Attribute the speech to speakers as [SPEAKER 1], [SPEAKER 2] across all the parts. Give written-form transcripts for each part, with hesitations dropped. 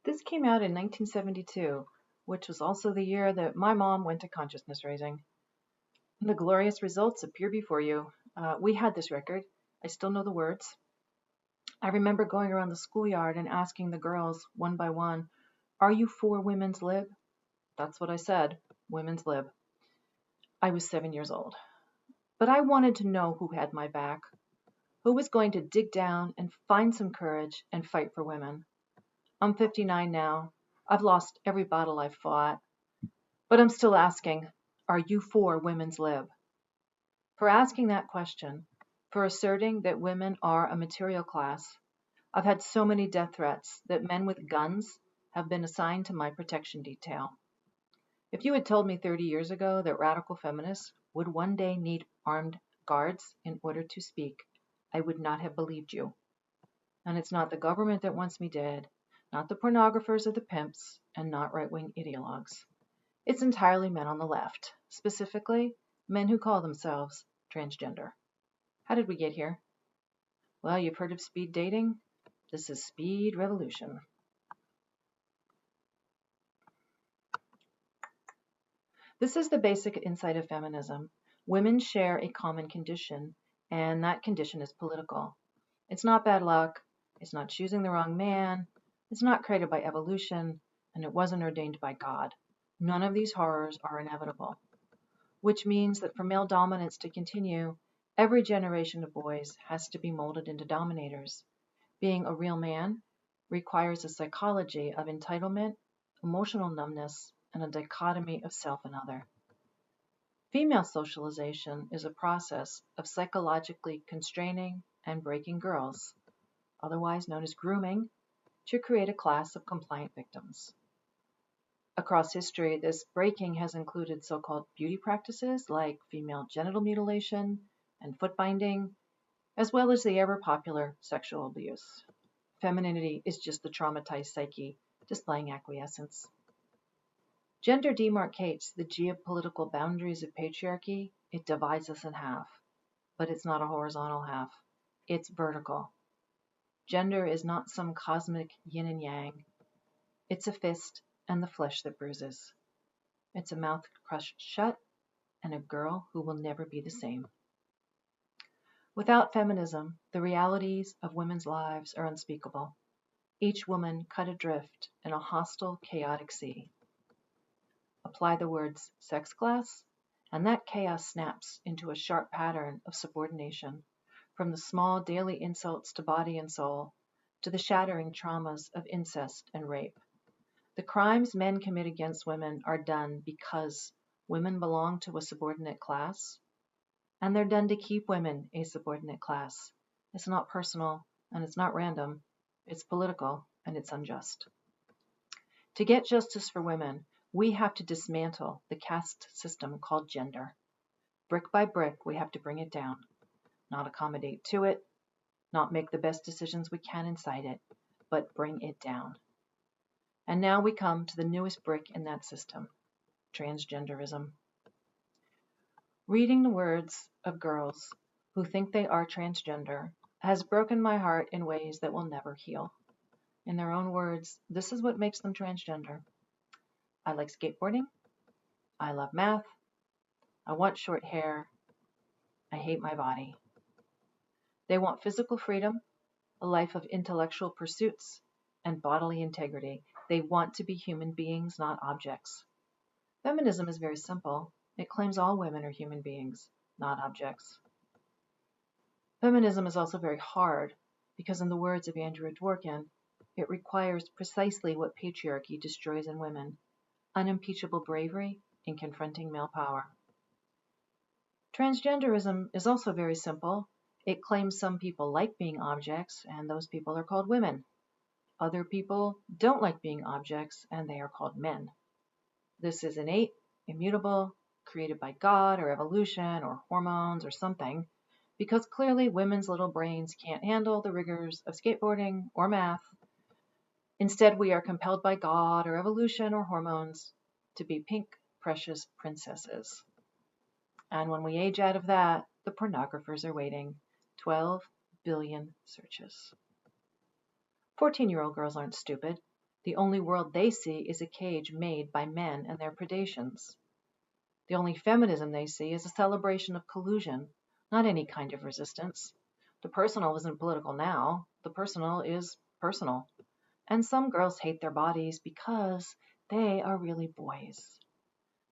[SPEAKER 1] This came out in 1972, which was also the year that my mom went to consciousness raising. The glorious results appear before you. We had this record. I still know the words. I remember going around the schoolyard and asking the girls, one by one, "Are you for women's lib?" That's what I said, women's lib. I was 7 years old. But I wanted to know who had my back, who was going to dig down and find some courage and fight for women. I'm 59 now. I've lost every battle I've fought. But I'm still asking, are you for women's lib? For asking that question, for asserting that women are a material class, I've had so many death threats that men with guns have been assigned to my protection detail. If you had told me 30 years ago that radical feminists would one day need armed guards in order to speak, I would not have believed you. And it's not the government that wants me dead, not the pornographers or the pimps, and not right-wing ideologues. It's entirely men on the left, specifically men who call themselves transgender. How did we get here? Well, you've heard of speed dating? This is speed revolution. This is the basic insight of feminism. Women share a common condition, and that condition is political. It's not bad luck, it's not choosing the wrong man, it's not created by evolution, and it wasn't ordained by God. None of these horrors are inevitable, which means that for male dominance to continue, every generation of boys has to be molded into dominators. Being a real man requires a psychology of entitlement, emotional numbness, and a dichotomy of self and other. Female socialization is a process of psychologically constraining and breaking girls, otherwise known as grooming, to create a class of compliant victims. Across history, this breaking has included so-called beauty practices like female genital mutilation and foot binding, as well as the ever-popular sexual abuse. Femininity is just the traumatized psyche displaying acquiescence. Gender demarcates the geopolitical boundaries of patriarchy. It divides us in half, but it's not a horizontal half. It's vertical. Gender is not some cosmic yin and yang. It's a fist and the flesh that bruises. It's a mouth crushed shut and a girl who will never be the same. Without feminism, the realities of women's lives are unspeakable. Each woman cut adrift in a hostile, chaotic sea. Apply the words sex class, and that chaos snaps into a sharp pattern of subordination, from the small daily insults to body and soul, to the shattering traumas of incest and rape. The crimes men commit against women are done because women belong to a subordinate class, and they're done to keep women a subordinate class. It's not personal, and it's not random. It's political, and it's unjust. To get justice for women, we have to dismantle the caste system called gender. Brick by brick, we have to bring it down, not accommodate to it, not make the best decisions we can inside it, but bring it down. And now we come to the newest brick in that system, transgenderism. Reading the words of girls who think they are transgender has broken my heart in ways that will never heal. In their own words, this is what makes them transgender. I like skateboarding. I love math. I want short hair. I hate my body. They want physical freedom, a life of intellectual pursuits, and bodily integrity. They want to be human beings, not objects. Feminism is very simple. It claims all women are human beings, not objects. Feminism is also very hard because, in the words of Andrew Dworkin, it requires precisely what patriarchy destroys in women: unimpeachable bravery in confronting male power. Transgenderism is also very simple. It claims some people like being objects, and those people are called women. Other people don't like being objects, and they are called men. This is innate, immutable, created by God or evolution or hormones or something, because clearly women's little brains can't handle the rigors of skateboarding or math. Instead, we are compelled by God or evolution or hormones to be pink, precious princesses. And when we age out of that, the pornographers are waiting. 12 billion searches. 14-year-old girls aren't stupid. The only world they see is a cage made by men and their predations. The only feminism they see is a celebration of collusion, not any kind of resistance. The personal isn't political now. The personal is personal. And some girls hate their bodies because they are really boys.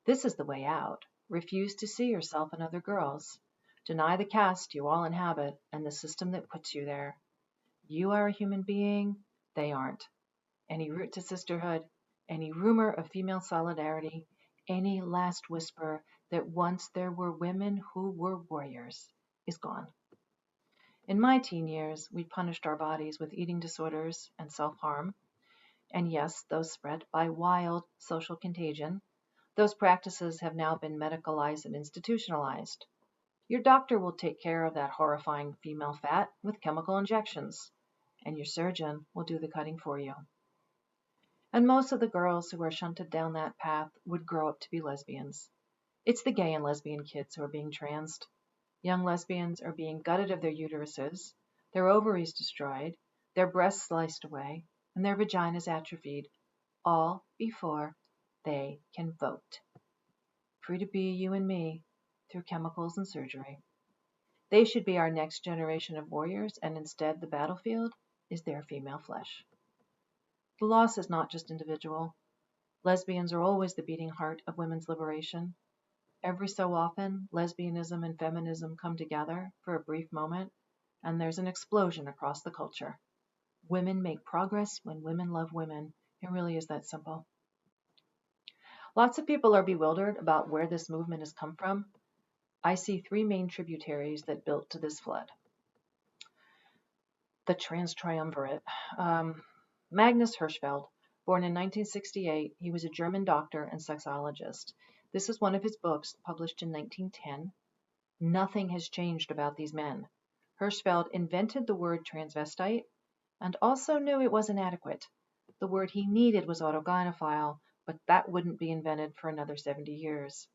[SPEAKER 1] This is the way out. Refuse to see yourself in other girls. Deny the caste you all inhabit and the system that puts you there. You are a human being, they aren't. Any route to sisterhood, any rumor of female solidarity, any last whisper that once there were women who were warriors is gone. In my teen years, we punished our bodies with eating disorders and self-harm, and yes, those spread by wild social contagion. Those practices have now been medicalized and institutionalized. Your doctor will take care of that horrifying female fat with chemical injections, and your surgeon will do the cutting for you. And most of the girls who are shunted down that path would grow up to be lesbians. It's the gay and lesbian kids who are being transed. Young lesbians are being gutted of their uteruses, their ovaries destroyed, their breasts sliced away, and their vaginas atrophied, all before they can vote. Free to be you and me through chemicals and surgery. They should be our next generation of warriors, and instead the battlefield is their female flesh. The loss is not just individual. Lesbians are always the beating heart of women's liberation. Every so often, lesbianism and feminism come together for a brief moment, and there's an explosion across the culture. Women make progress when women love women. It really is that simple. Lots of people are bewildered about where this movement has come from. I see three main tributaries that built to this flood. The trans triumvirate. Magnus Hirschfeld, born in 1968, he was a German doctor and sexologist. This is one of his books, published in 1910. Nothing has changed about these men. Hirschfeld invented the word transvestite and also knew it wasn't adequate. The word he needed was autogynephile, but that wouldn't be invented for another 70 years.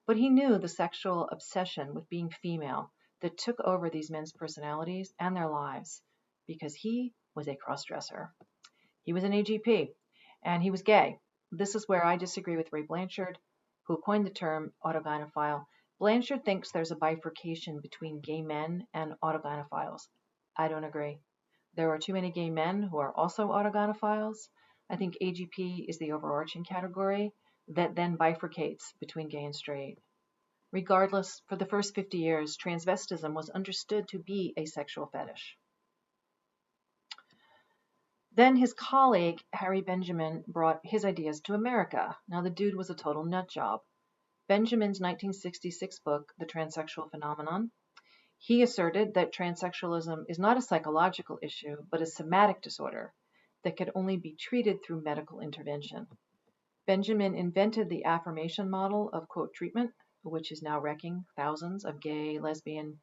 [SPEAKER 1] But he knew the sexual obsession with being female that took over these men's personalities and their lives, because he was a crossdresser. He was an AGP, and he was gay. This is where I disagree with Ray Blanchard, who coined the term autogynephile. Blanchard thinks there's a bifurcation between gay men and autogynephiles. I don't agree. There are too many gay men who are also autogynephiles. I think AGP is the overarching category that then bifurcates between gay and straight. Regardless, for the first 50 years, transvestism was understood to be a sexual fetish. Then his colleague, Harry Benjamin, brought his ideas to America. Now, the dude was a total nut job. Benjamin's 1966 book, The Transsexual Phenomenon, he asserted that transsexualism is not a psychological issue, but a somatic disorder that could only be treated through medical intervention. Benjamin invented the affirmation model of quote treatment, which is now wrecking thousands of gay, lesbian,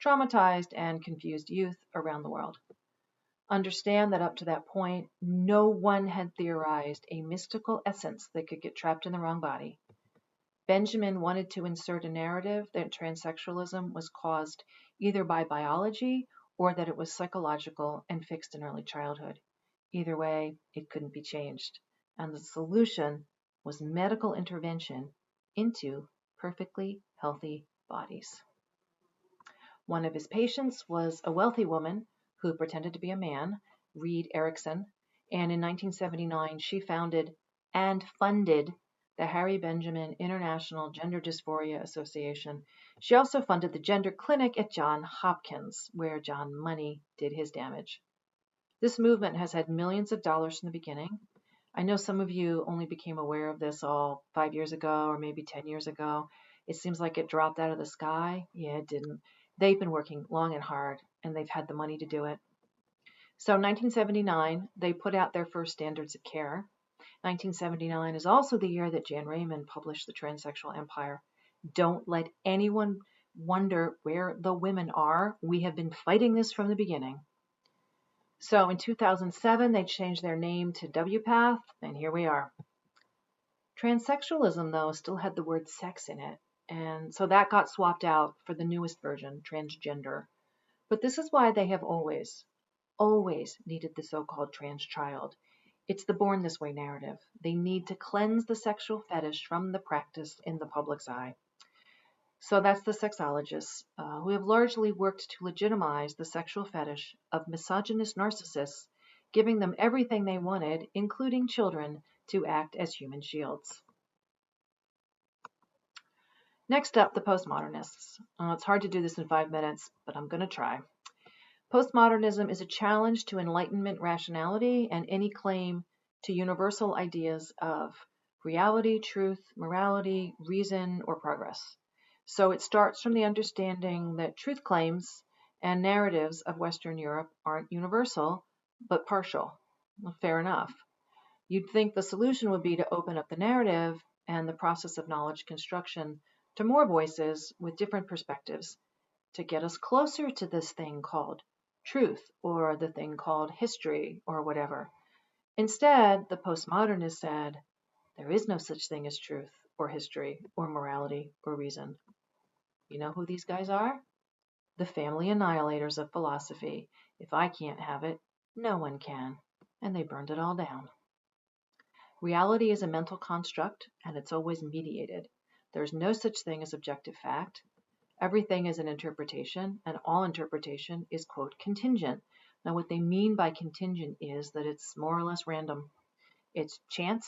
[SPEAKER 1] traumatized, and confused youth around the world. Understand that up to that point, no one had theorized a mystical essence that could get trapped in the wrong body. Benjamin wanted to insert a narrative that transsexualism was caused either by biology or that it was psychological and fixed in early childhood. Either way, it couldn't be changed. And the solution was medical intervention into perfectly healthy bodies. One of his patients was a wealthy woman who pretended to be a man, Reed Erickson, and in 1979 she founded and funded the Harry Benjamin International Gender Dysphoria Association. She also funded the Gender Clinic at Johns Hopkins, where John Money did his damage. This movement has had millions of dollars from the beginning. I know some of you only became aware of this all 5 years ago or maybe 10 years ago. It seems like it dropped out of the sky. Yeah, it didn't. They've been working long and hard, and they've had the money to do it. So in 1979, they put out their first standards of care. 1979 is also the year that Jan Raymond published The Transsexual Empire. Don't let anyone wonder where the women are. We have been fighting this from the beginning. So in 2007, they changed their name to WPATH, and here we are. Transsexualism, though, still had the word sex in it, and so that got swapped out for the newest version, transgender. But this is why they have always needed the so-called trans child. It's the born this way narrative. They need to cleanse the sexual fetish from the practice in the public's eye. So that's the sexologists who have largely worked to legitimize the sexual fetish of misogynist narcissists, giving them everything they wanted, including children, to act as human shields. Next up, the postmodernists. It's hard to do this in 5 minutes, but I'm going to try. Postmodernism is a challenge to Enlightenment rationality and any claim to universal ideas of reality, truth, morality, reason, or progress. So it starts from the understanding that truth claims and narratives of Western Europe aren't universal, but partial. Well, fair enough. You'd think the solution would be to open up the narrative and the process of knowledge construction to more voices with different perspectives to get us closer to this thing called truth or the thing called history or whatever. Instead, the postmodernists said, there is no such thing as truth or history or morality or reason. You know who these guys are? The family annihilators of philosophy. If I can't have it, no one can. And they burned it all down. Reality is a mental construct, and it's always mediated. There's no such thing as objective fact. Everything is an interpretation, and all interpretation is, quote, contingent. Now, what they mean by contingent is that it's more or less random. It's chance.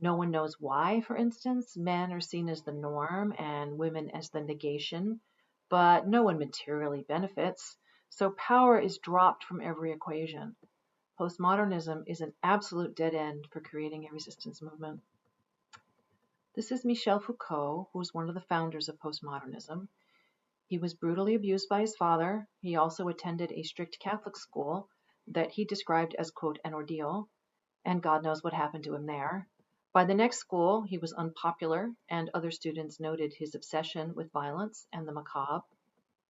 [SPEAKER 1] No one knows why, for instance, men are seen as the norm and women as the negation, but no one materially benefits, so power is dropped from every equation. Postmodernism is an absolute dead end for creating a resistance movement. This is Michel Foucault, who was one of the founders of postmodernism. He was brutally abused by his father. He also attended a strict Catholic school that he described as, quote, an ordeal, and God knows what happened to him there. By the next school, he was unpopular, and other students noted his obsession with violence and the macabre.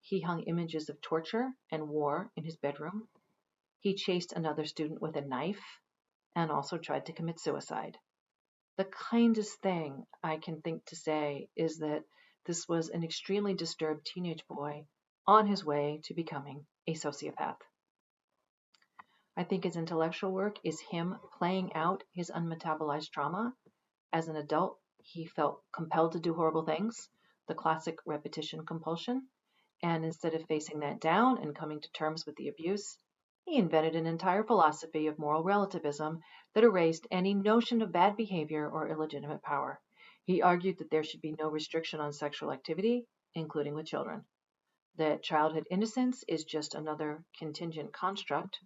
[SPEAKER 1] He hung images of torture and war in his bedroom. He chased another student with a knife and also tried to commit suicide. The kindest thing I can think to say is that this was an extremely disturbed teenage boy on his way to becoming a sociopath. I think his intellectual work is him playing out his unmetabolized trauma. As an adult, he felt compelled to do horrible things, the classic repetition compulsion, and instead of facing that down and coming to terms with the abuse, he invented an entire philosophy of moral relativism that erased any notion of bad behavior or illegitimate power. He argued that there should be no restriction on sexual activity, including with children, that childhood innocence is just another contingent construct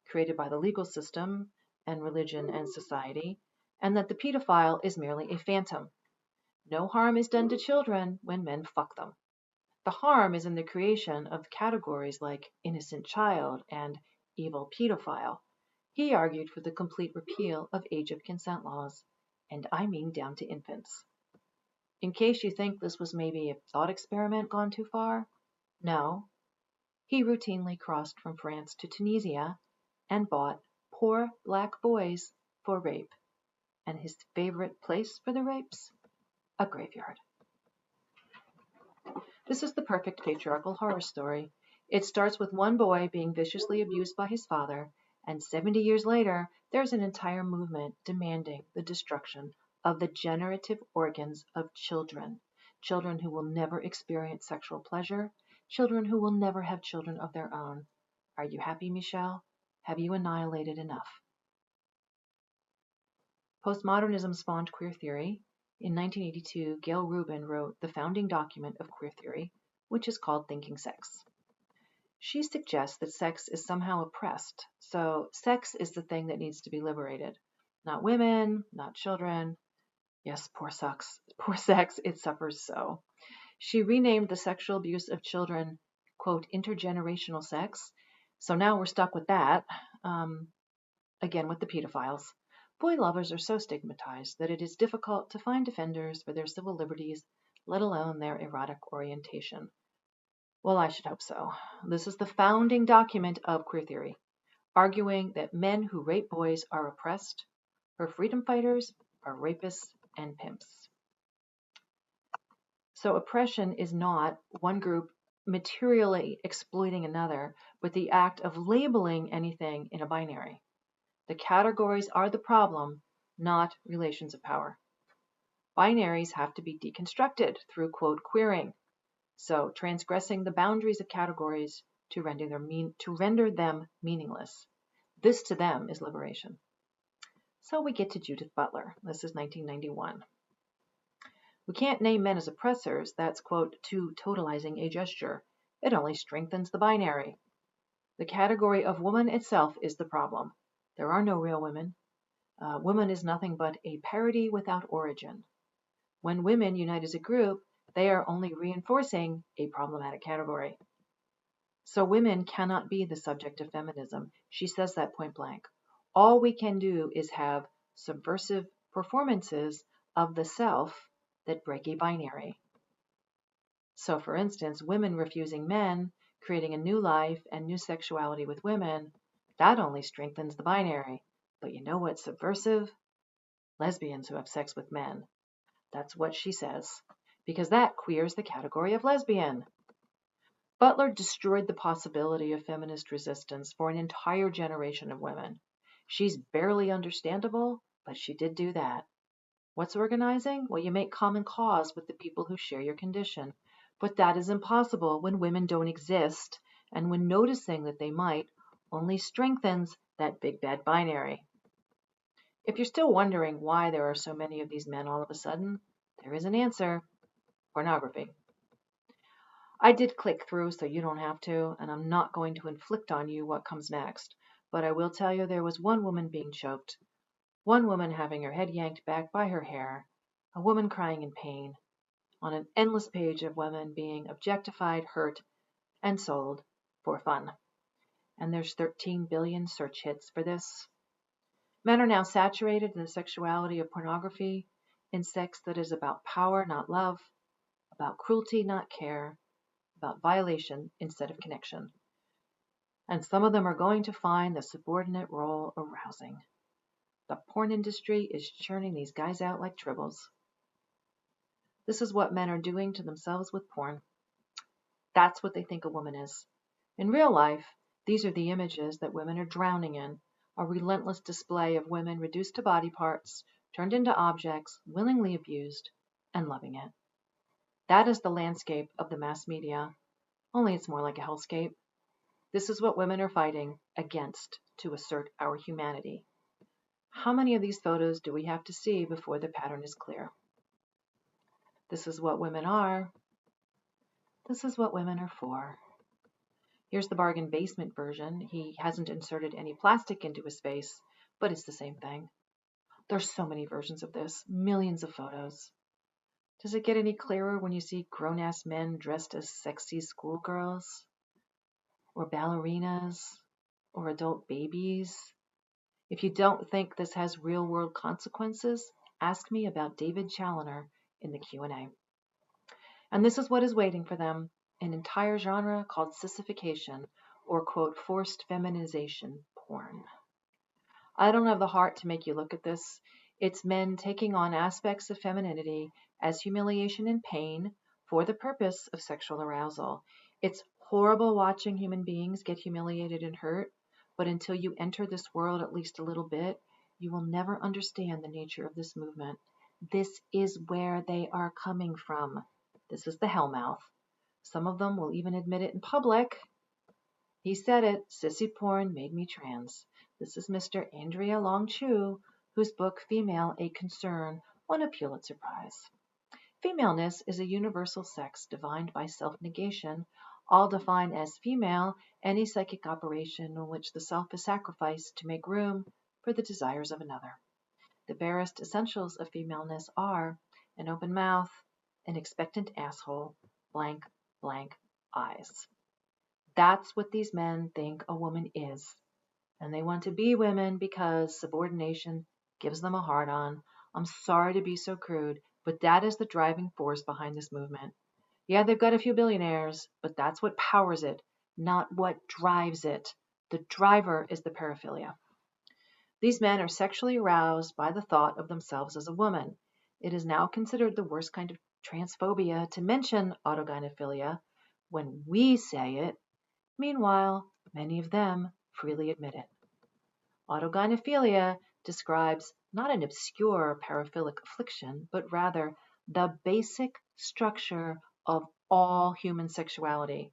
[SPEAKER 1] created by the legal system and religion and society, and that the pedophile is merely a phantom. No harm is done to children when men fuck them. The harm is in the creation of categories like innocent child and evil pedophile. He argued for the complete repeal of age of consent laws, and I mean down to infants. In case you think this was maybe a thought experiment gone too far, no. He routinely crossed from France to Tunisia and bought poor black boys for rape. And his favorite place for the rapes? A graveyard. This is the perfect patriarchal horror story. It starts with one boy being viciously abused by his father, and 70 years later, there's an entire movement demanding the destruction of the generative organs of children. Children who will never experience sexual pleasure, children who will never have children of their own. Are you happy, Michelle? Have you annihilated enough? Postmodernism spawned queer theory. In 1982, Gail Rubin wrote the founding document of queer theory, which is called Thinking Sex. She suggests that sex is somehow oppressed, so sex is the thing that needs to be liberated. Not women, not children. Yes, poor sex, it suffers so. She renamed the sexual abuse of children, quote, intergenerational sex. So now we're stuck with that, again with the pedophiles. Boy lovers are so stigmatized that it is difficult to find defenders for their civil liberties, let alone their erotic orientation. Well, I should hope so. This is the founding document of queer theory, arguing that men who rape boys are oppressed, her freedom fighters are rapists and pimps. So oppression is not one group materially exploiting another, but the act of labeling anything in a binary. The categories are the problem, not relations of power. Binaries have to be deconstructed through, quote, queering, so transgressing the boundaries of categories to render them meaningless. This to them is liberation. So we get to Judith Butler. This is 1991. We can't name men as oppressors. That's, quote, too totalizing a gesture. It only strengthens the binary. The category of woman itself is the problem. There are no real women. Woman is nothing but a parody without origin. When women unite as a group, they are only reinforcing a problematic category. So women cannot be the subject of feminism. She says that point blank. All we can do is have subversive performances of the self that break a binary. So for instance, women refusing men, creating a new life and new sexuality with women, that only strengthens the binary. But you know what's subversive? Lesbians who have sex with men. That's what she says, because that queers the category of lesbian. Butler destroyed the possibility of feminist resistance for an entire generation of women. She's barely understandable, but she did do that. What's organizing? Well, you make common cause with the people who share your condition. But that is impossible when women don't exist, and when noticing that they might only strengthens that big bad binary. If you're still wondering why there are so many of these men all of a sudden, there is an answer. Pornography. I did click through so you don't have to, and I'm not going to inflict on you what comes next, but I will tell you there was one woman being choked, one woman having her head yanked back by her hair, a woman crying in pain, on an endless page of women being objectified, hurt, and sold for fun. And there's 13 billion search hits for this. Men are now saturated in the sexuality of pornography, in sex that is about power, not love, about cruelty, not care, about violation instead of connection. And some of them are going to find the subordinate role arousing. The porn industry is churning these guys out like tribbles. This is what men are doing to themselves with porn. That's what they think a woman is. In real life, these are the images that women are drowning in, a relentless display of women reduced to body parts, turned into objects, willingly abused, and loving it. That is the landscape of the mass media, only it's more like a hellscape. This is what women are fighting against to assert our humanity. How many of these photos do we have to see before the pattern is clear? This is what women are. This is what women are for. Here's the bargain basement version. He hasn't inserted any plastic into his face, but it's the same thing. There's so many versions of this, millions of photos. Does it get any clearer when you see grown-ass men dressed as sexy schoolgirls? Or ballerinas? Or adult babies? If you don't think this has real-world consequences, ask me about David Challoner in the Q&A. And this is what is waiting for them, an entire genre called sissification, or, quote, forced feminization porn. I don't have the heart to make you look at this. It's men taking on aspects of femininity as humiliation and pain for the purpose of sexual arousal. It's horrible watching human beings get humiliated and hurt, but until you enter this world at least a little bit, you will never understand the nature of this movement. This is where they are coming from. This is the hellmouth. Some of them will even admit it in public. He said it, sissy porn made me trans. This is Mr. Andrea Long Chu, whose book Female, a Concern won a Pulitzer Prize. Femaleness is a universal sex defined by self-negation, all defined as female, any psychic operation in which the self is sacrificed to make room for the desires of another. The barest essentials of femaleness are an open mouth, an expectant asshole, blank, blank eyes. That's what these men think a woman is. And they want to be women because subordination gives them a hard-on. I'm sorry to be so crude, but that is the driving force behind this movement. Yeah, they've got a few billionaires, but that's what powers it, not what drives it. The driver is the paraphilia. These men are sexually aroused by the thought of themselves as a woman. It is now considered the worst kind of transphobia to mention autogynephilia when we say it. Meanwhile, many of them freely admit it. Autogynephilia describes not an obscure paraphilic affliction, but rather the basic structure of all human sexuality.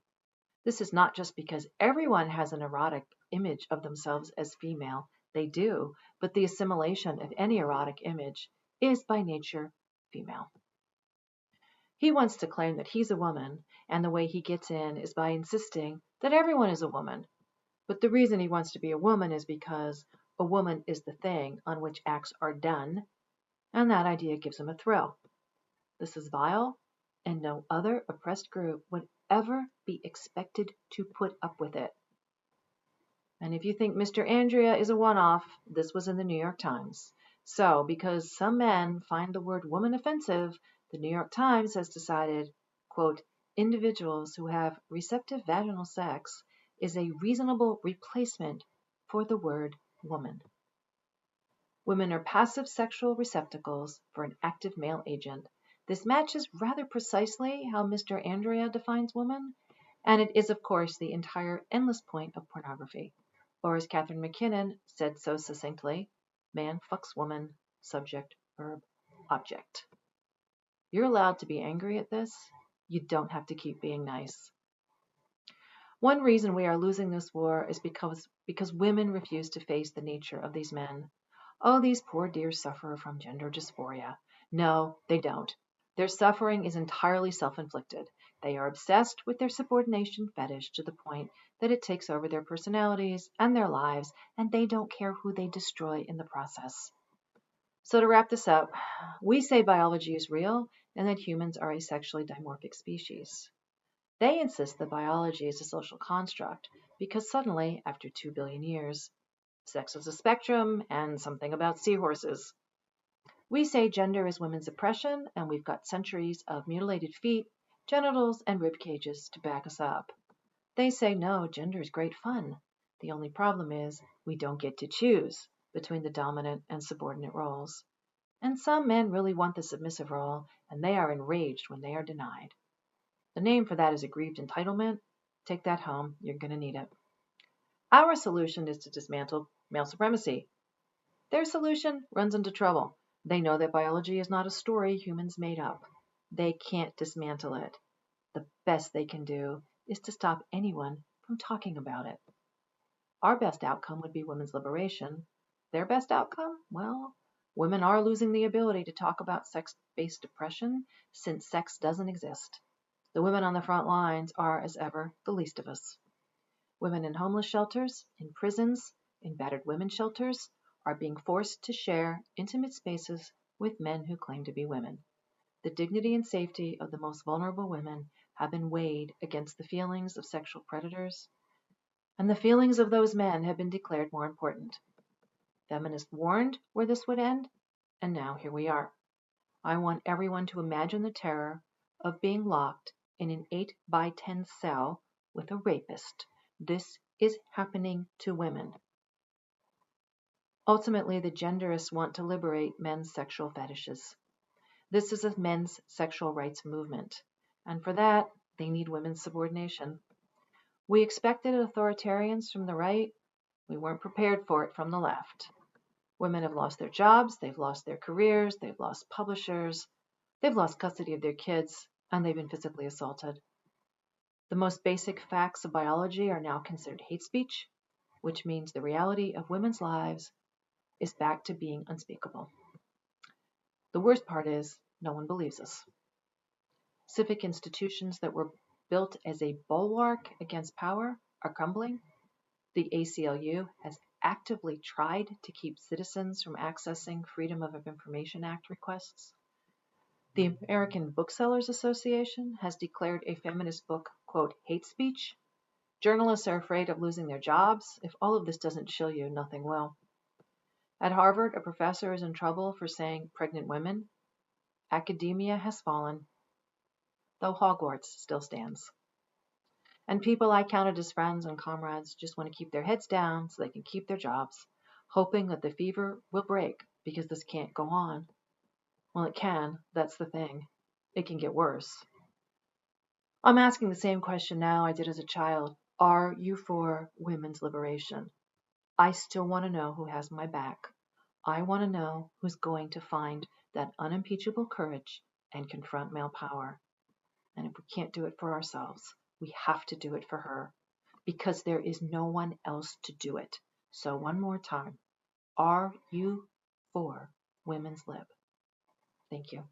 [SPEAKER 1] This is not just because everyone has an erotic image of themselves as female, they do, but the assimilation of any erotic image is by nature female. He wants to claim that he's a woman, and the way he gets in is by insisting that everyone is a woman. But the reason he wants to be a woman is because a woman is the thing on which acts are done, and that idea gives him a thrill. This is vile, and no other oppressed group would ever be expected to put up with it. And if you think Mr. Andrea is a one-off, this was in the New York Times. So, because some men find the word woman offensive, the New York Times has decided, quote, individuals who have receptive vaginal sex is a reasonable replacement for the word woman. Women are passive sexual receptacles for an active male agent. This matches rather precisely how Mr. Andrea defines woman, and it is, of course, the entire endless point of pornography. Or as Catherine McKinnon said so succinctly, man fucks woman, subject, verb, object. You're allowed to be angry at this. You don't have to keep being nice. One reason we are losing this war is because women refuse to face the nature of these men. Oh, these poor dears suffer from gender dysphoria. No, they don't. Their suffering is entirely self-inflicted. They are obsessed with their subordination fetish to the point that it takes over their personalities and their lives, and they don't care who they destroy in the process. So to wrap this up, we say biology is real and that humans are a sexually dimorphic species. They insist that biology is a social construct because suddenly, after 2 billion years, sex is a spectrum and something about seahorses. We say gender is women's oppression, and we've got centuries of mutilated feet, genitals, and rib cages to back us up. They say no, gender is great fun. The only problem is we don't get to choose between the dominant and subordinate roles. And some men really want the submissive role, and they are enraged when they are denied. The name for that is aggrieved entitlement. Take that home, you're going to need it. Our solution is to dismantle male supremacy. Their solution runs into trouble. They know that biology is not a story humans made up. They can't dismantle it. The best they can do is to stop anyone from talking about it. Our best outcome would be women's liberation. Their best outcome? Well, women are losing the ability to talk about sex-based oppression since sex doesn't exist. The women on the front lines are, as ever, the least of us. Women in homeless shelters, in prisons, in battered women's shelters are being forced to share intimate spaces with men who claim to be women. The dignity and safety of the most vulnerable women have been weighed against the feelings of sexual predators, and the feelings of those men have been declared more important. Feminists warned where this would end, and now here we are. I want everyone to imagine the terror of being locked in an 8 by 10 cell with a rapist. This is happening to women. Ultimately, the genderists want to liberate men's sexual fetishes. This is a men's sexual rights movement, and for that, they need women's subordination. We expected authoritarians from the right. We weren't prepared for it from the left. Women have lost their jobs, they've lost their careers, they've lost publishers, they've lost custody of their kids, and they've been physically assaulted. The most basic facts of biology are now considered hate speech, which means the reality of women's lives is back to being unspeakable. The worst part is, no one believes us. Civic institutions that were built as a bulwark against power are crumbling. The ACLU has actively tried to keep citizens from accessing Freedom of Information Act requests. The American Booksellers Association has declared a feminist book, quote, hate speech. Journalists are afraid of losing their jobs. If all of this doesn't chill you, nothing will. At Harvard, a professor is in trouble for saying pregnant women. Academia has fallen, though Hogwarts still stands. And people I counted as friends and comrades just want to keep their heads down so they can keep their jobs, hoping that the fever will break because this can't go on. Well, it can. That's the thing. It can get worse. I'm asking the same question now I did as a child. Are you for women's liberation? I still want to know who has my back. I want to know who's going to find that unimpeachable courage and confront male power. And if we can't do it for ourselves, we have to do it for her, because there is no one else to do it. So one more time, are you for women's lib? Thank you.